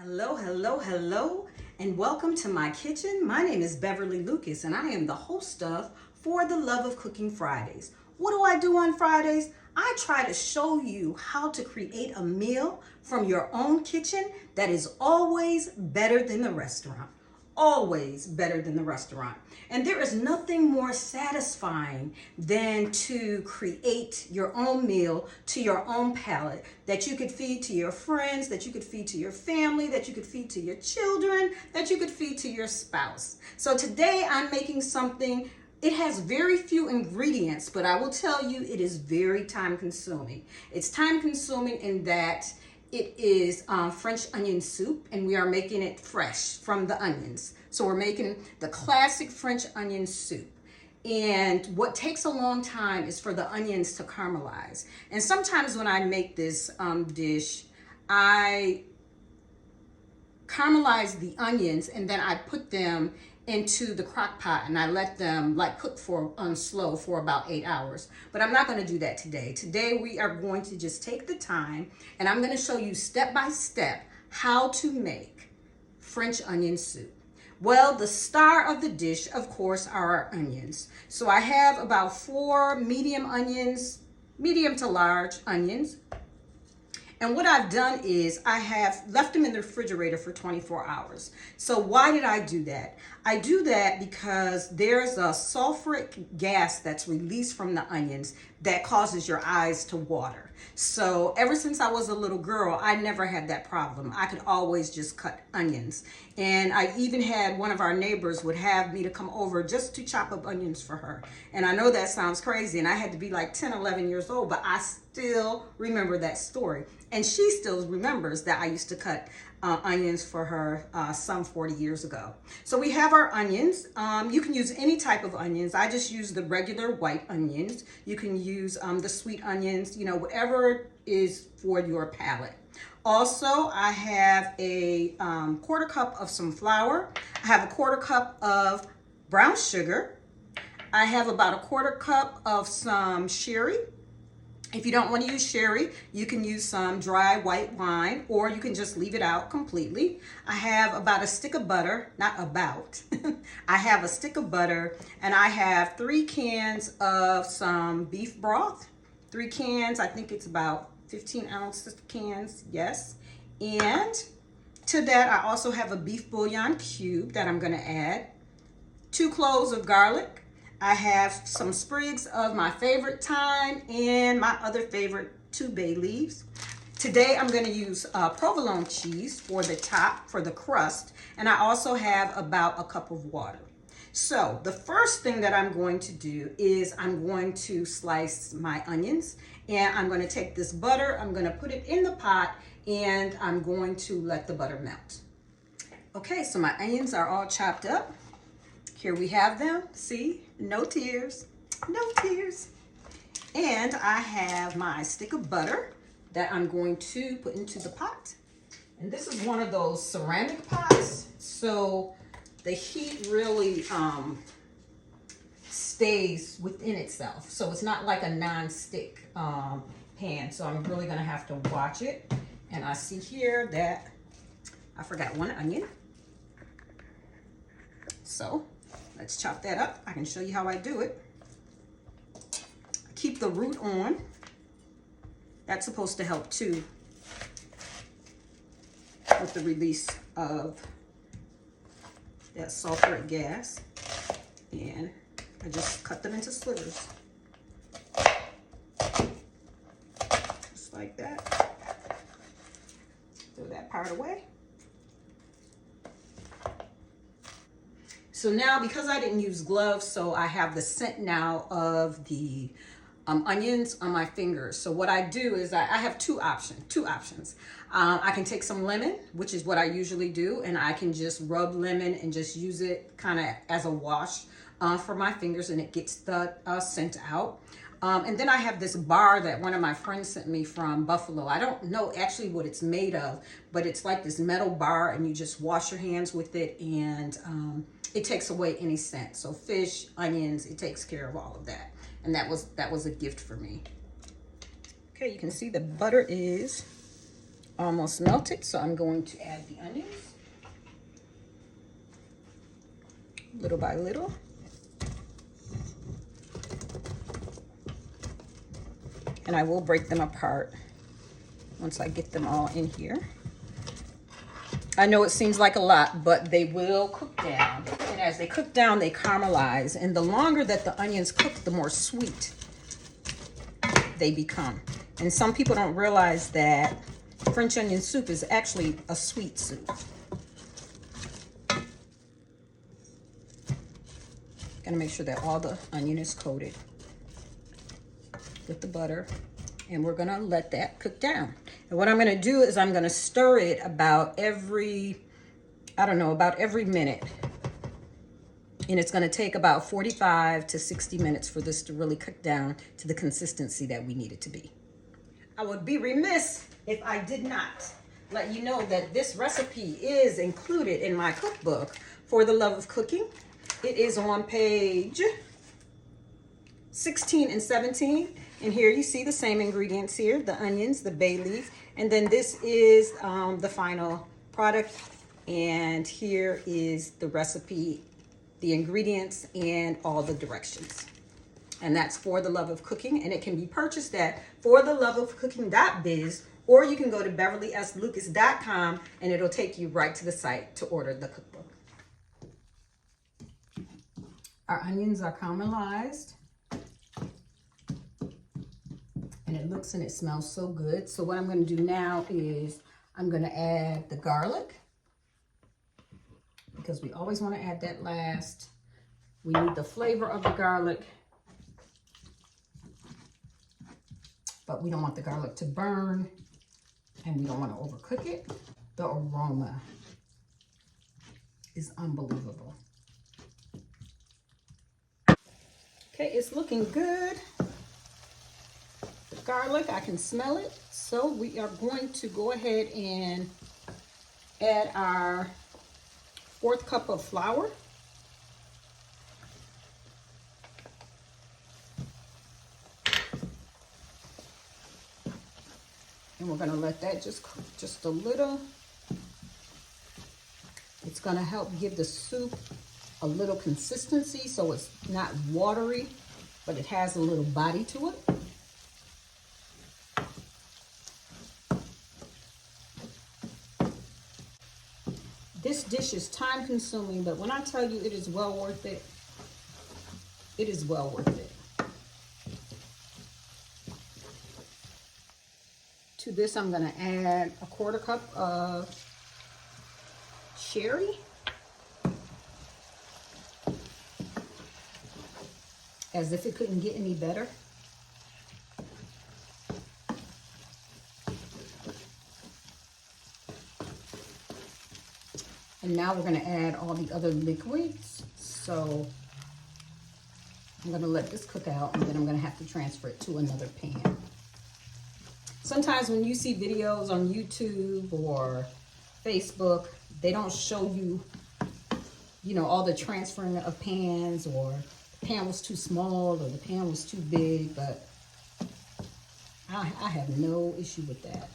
Hello, hello, hello, and welcome to my kitchen. My name is Beverly Lucas, and I am the host of For the Love of Cooking Fridays. What do I do on Fridays? I try to show you how to create a meal from your own kitchen that is always better than the restaurant. Always better than the restaurant. And there is nothing more satisfying than to create your own meal to your own palate that you could feed to your friends, that you could feed to your family, that you could feed to your children, that you could feed to your spouse. So today I'm making something. It has very few ingredients, but I will tell you it is very time consuming. It's time consuming in that it is French onion soup, and we are making it fresh from the onions. So we're making the classic French onion soup. And what takes a long time is for the onions to caramelize. And sometimes when I make this dish, I caramelize the onions and then I put them into the crock pot and I let them like cook for on slow for about 8 hours. But I'm not going to do that today. Today we are going to just take the time and I'm going to show you step by step how to make French onion soup. Well, the star of the dish, of course, are our onions. So I have about 4 medium onions, medium to large onions. And what I've done is I have left them in the refrigerator for 24 hours. So why did I do that? I do that because there's a sulfuric gas that's released from the onions that causes your eyes to water. So ever since I was a little girl, I never had that problem. I could always just cut onions. And I even had one of our neighbors would have me to come over just to chop up onions for her. And I know that sounds crazy, and I had to be like 10, 11 years old, but I still remember that story. And she still remembers that I used to cut onions for her some 40 years ago. So we have our onions. You can use any type of onions. I just use the regular white onions. You can use the sweet onions, you know, whatever is for your palate. Also, I have a quarter cup of some flour. I have a quarter cup of brown sugar. I have about a quarter cup of some sherry. If you don't want to use sherry, you can use some dry white wine, or you can just leave it out completely. I have about a stick of butter, not about, I have a stick of butter, and I have 3 cans of some beef broth. 3 cans, I think it's about 15 ounce cans, yes. And to that, I also have a beef bouillon cube that I'm gonna add, 2 cloves of garlic. I have some sprigs of my favorite thyme and my other favorite 2 bay leaves. Today I'm going to use provolone cheese for the top, for the crust, and I also have about a cup of water. So the first thing that I'm going to do is I'm going to slice my onions, and I'm going to take this butter, I'm going to put it in the pot, and I'm going to let the butter melt. Okay, so my onions are all chopped up. Here we have them. See, no tears, no tears. And I have my stick of butter that I'm going to put into the pot. And this is one of those ceramic pots, so the heat really stays within itself. So it's not like a non-stick pan. So I'm really gonna have to watch it. And I see here that I forgot 1 onion. So let's chop that up. I can show you how I do it. Keep the root on. That's supposed to help too with the release of that sulfuric gas. And I just cut them into slivers. Just like that. Throw that part away. So now, because I didn't use gloves, so I have the scent now of the onions on my fingers. So what I do is I have two options. I can take some lemon, which is what I usually do, and I can just rub lemon and just use it kind of as a wash for my fingers, and it gets the scent out. And then I have this bar that one of my friends sent me from Buffalo. I don't know actually what it's made of, but it's like this metal bar, and you just wash your hands with it, and it takes away any scent. So fish, onions, it takes care of all of that. And that was a gift for me. Okay, you can see the butter is almost melted, so I'm going to add the onions little by little. And I will break them apart once I get them all in here. I know it seems like a lot, but they will cook down. And as they cook down, they caramelize. And the longer that the onions cook, the more sweet they become. And some people don't realize that French onion soup is actually a sweet soup. Gotta make sure that all the onion is coated with the butter. And we're gonna let that cook down. And what I'm gonna do is I'm gonna stir it about every, I don't know, about every minute. And it's gonna take about 45 to 60 minutes for this to really cook down to the consistency that we need it to be. I would be remiss if I did not let you know that this recipe is included in my cookbook, For the Love of Cooking. It is on page 16 and 17. And here you see the same ingredients here, the onions, the bay leaf, and then this is the final product. And here is the recipe, the ingredients, and all the directions. And that's For the Love of Cooking, and it can be purchased at fortheloveofcooking.biz, or you can go to beverlySlucas.com and it'll take you right to the site to order the cookbook. Our onions are caramelized. And it looks and it smells so good. So what I'm going to do now is I'm going to add the garlic, because we always want to add that last. We need the flavor of the garlic, but we don't want the garlic to burn, and we don't want to overcook it. The aroma is unbelievable. Okay, it's looking good. Garlic, I can smell it. So we are going to go ahead and add our 1/4 cup of flour. And we're gonna let that just cook just a little. It's gonna help give the soup a little consistency so it's not watery, but it has a little body to it. This dish is time consuming, but when I tell you it is well worth it, it is well worth it. To this, I'm gonna add a 1/4 cup of sherry. As if it couldn't get any better. And now we're going to add all the other liquids. So I'm going to let this cook out, and then I'm going to have to transfer it to another pan. Sometimes when you see videos on YouTube or Facebook, they don't show you, you know, all the transferring of pans, or the pan was too small or the pan was too big, but I have no issue with that.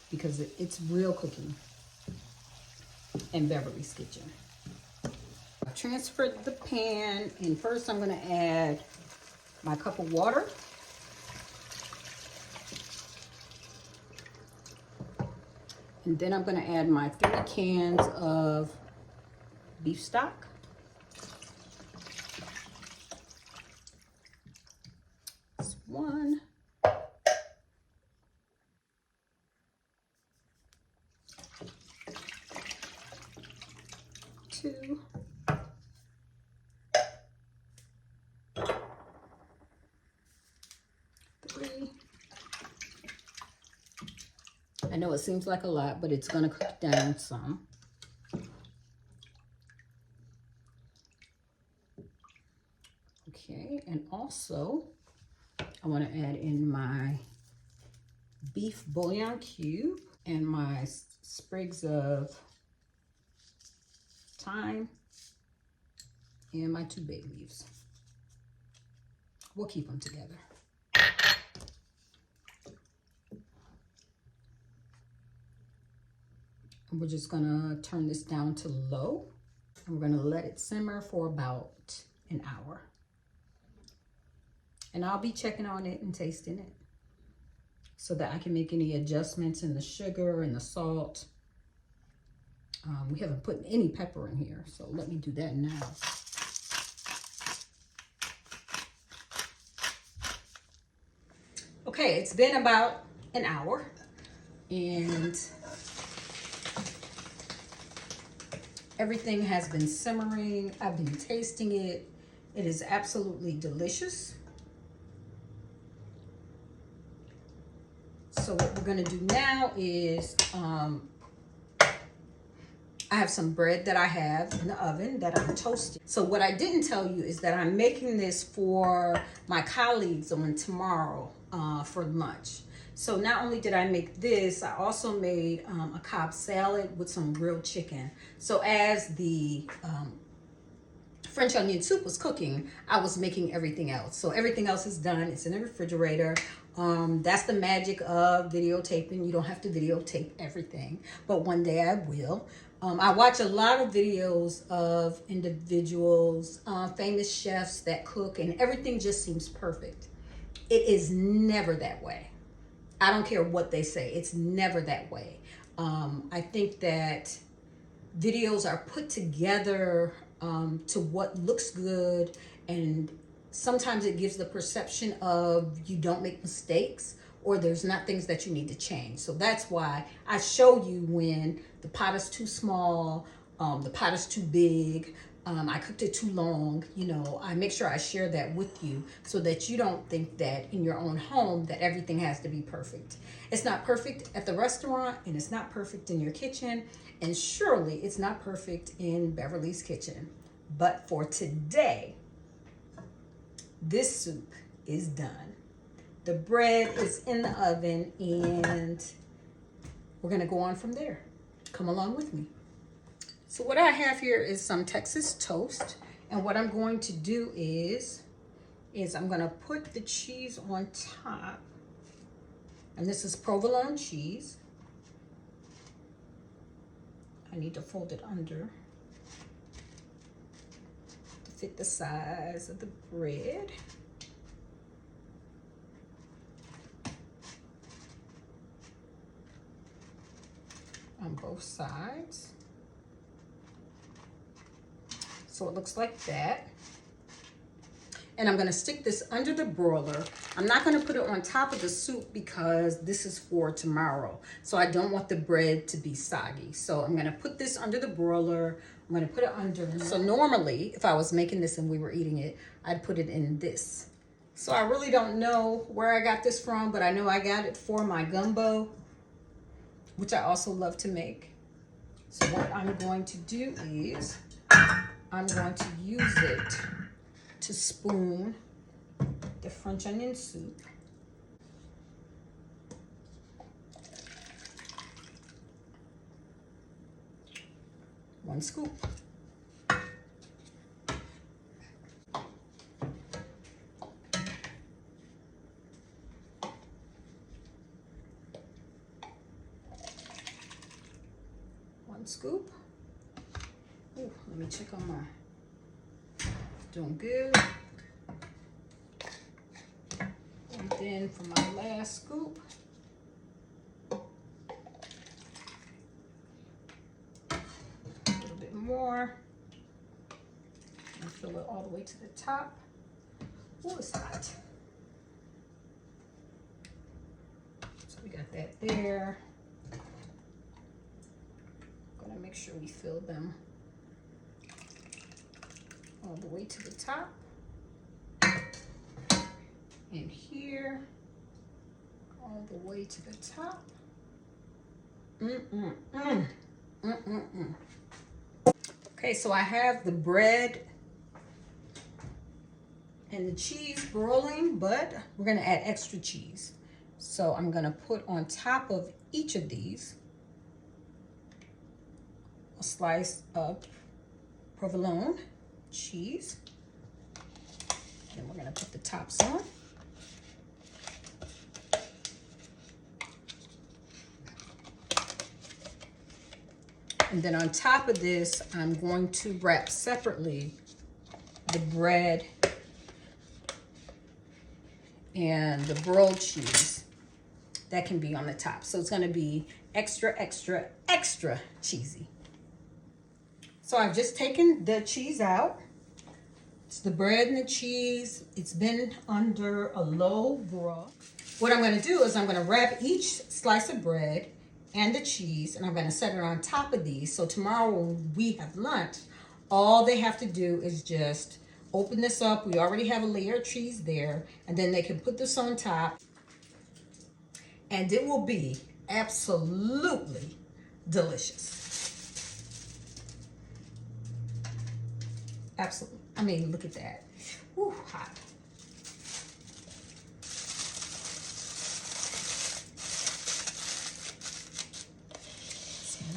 Because it's real cooking in Beverly's Kitchen. I transferred the pan, and first I'm gonna add my cup of water. And then I'm gonna add my 3 cans of beef stock. That's 1. 2. 3. I know it seems like a lot, but it's gonna cook down some. Okay, and also I want to add in my beef bouillon cube and my sprigs of thyme and my 2 bay leaves. We'll keep them together. And we're just gonna turn this down to low. And we're gonna let it simmer for about an hour. And I'll be checking on it and tasting it so that I can make any adjustments in the sugar and the salt. We haven't put any pepper in here, so let me do that now. Okay, it's been about an hour, and everything has been simmering. I've been tasting it. It is absolutely delicious. So what we're gonna do now is, I have some bread that I have in the oven that I'm toasting. So what I didn't tell you is that I'm making this for my colleagues on tomorrow for lunch. So not only did I make this, I also made a Cobb salad with some grilled chicken. So as the French onion soup was cooking, I was making everything else. So everything else is done. It's in the refrigerator. That's the magic of videotaping. You don't have to videotape everything, but one day I will. I watch a lot of videos of individuals, famous chefs that cook, and everything just seems perfect. It is never that way. I don't care what they say. It's never that way. I think that videos are put together to what looks good, and sometimes it gives the perception of you don't make mistakes or there's not things that you need to change. So that's why I show you when the pot is too small, the pot is too big, I cooked it too long. You know, I make sure I share that with you so that you don't think that in your own home that everything has to be perfect. It's not perfect at the restaurant, and it's not perfect in your kitchen, and surely it's not perfect in Beverly's kitchen. But for today, this soup is done. The bread is in the oven, and we're gonna go on from there. Come along with me. So what I have here is some Texas toast, and what I'm going to do is I'm gonna put the cheese on top, and this is provolone cheese. I need to fold it under to fit the size of the bread. On both sides. So it looks like that. And I'm gonna stick this under the broiler. I'm not gonna put it on top of the soup because this is for tomorrow. So I don't want the bread to be soggy. So I'm gonna put this under the broiler. I'm gonna put it under. So normally, if I was making this and we were eating it, I'd put it in this. So I really don't know where I got this from, but I know I got it for my gumbo, which I also love to make. So what I'm going to do is I'm going to use it to spoon the French onion soup. One scoop. One scoop. Ooh, let me check on my, doing good. And then for my last scoop, a little bit more. And fill it all the way to the top. Oh, it's hot. So we got that there. Gonna make sure we fill them all the way to the top. And here, all the way to the top. Okay, so I have the bread and the cheese broiling, but we're gonna add extra cheese. So I'm gonna put on top of each of these a slice of provolone cheese. Then we're gonna put the tops on. And then on top of this, I'm going to wrap separately the bread and the broiled cheese that can be on the top. So it's gonna be extra, extra, extra cheesy. So I've just taken the cheese out. It's the bread and the cheese. It's been under a low broil. What I'm gonna do is I'm gonna wrap each slice of bread and the cheese, and I'm gonna set it on top of these. So tomorrow when we have lunch, all they have to do is just open this up. We already have a layer of cheese there, and then they can put this on top, and it will be absolutely delicious. Absolutely. I mean, look at that. Woo, hot.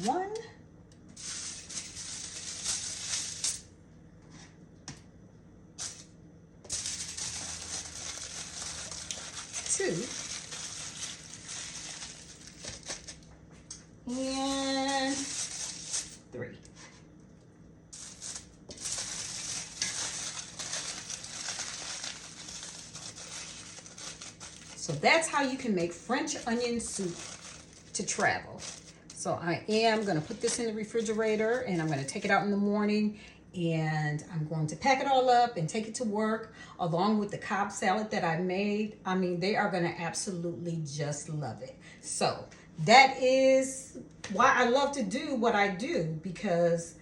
One. Two. And three. So that's how you can make French onion soup to travel. So I am going to put this in the refrigerator, and I'm going to take it out in the morning, and I'm going to pack it all up and take it to work along with the Cobb salad that I made. I mean, they are going to absolutely just love it. So that is why I love to do what I do, because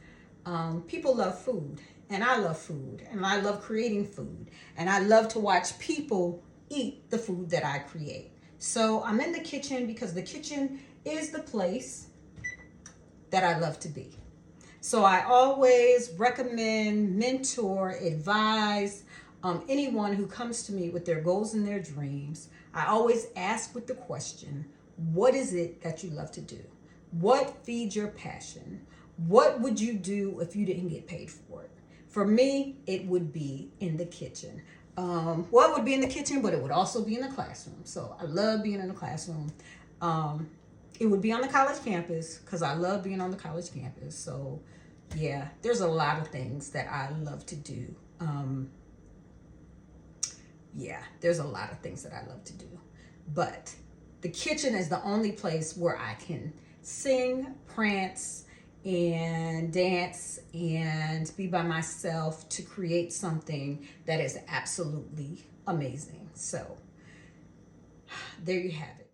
people love food, and I love food, and I love creating food, and I love to watch people eat the food that I create. So I'm in the kitchen because the kitchen is the place that I love to be. So I always recommend, mentor, advise anyone who comes to me with their goals and their dreams. I always ask with the question, what is it that you love to do? What feeds your passion? What would you do if you didn't get paid for it? For me, it would be in the kitchen. Well, it would be in the kitchen, but it would also be in the classroom. So I love being in the classroom. It would be on the college campus because I love being on the college campus. So yeah, there's a lot of things that I love to do. Yeah, there's a lot of things that I love to do. But the kitchen is the only place where I can sing, prance, and dance and be by myself to create something that is absolutely amazing. So there you have it.